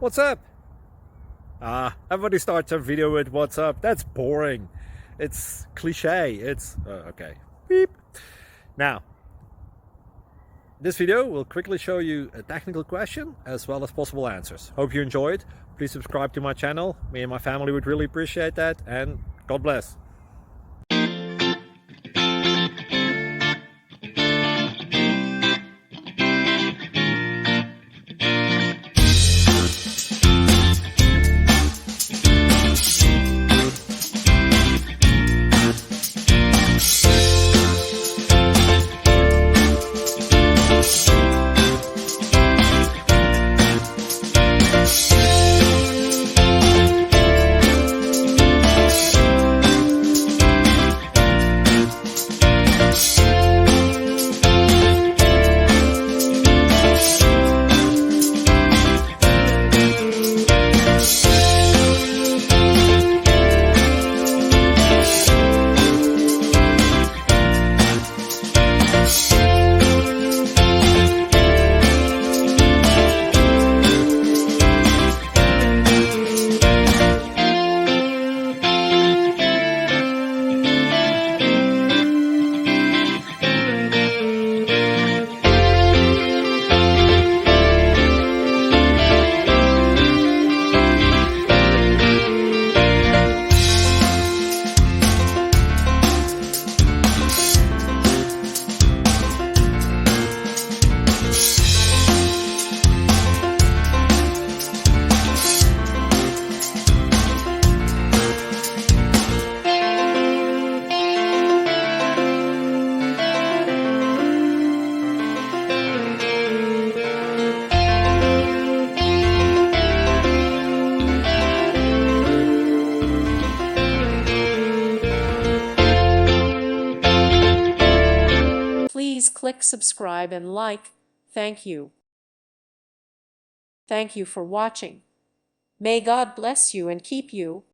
What's up? Everybody starts a video with what's up. That's boring. It's cliche. It's okay. Beep. Now, this video will quickly show you a technical question as well as possible answers. Hope you enjoyed. Please subscribe to my channel. Me and my family would really appreciate that, and God bless. Please click subscribe and like. Thank you. Thank you for watching. May God bless you and keep you.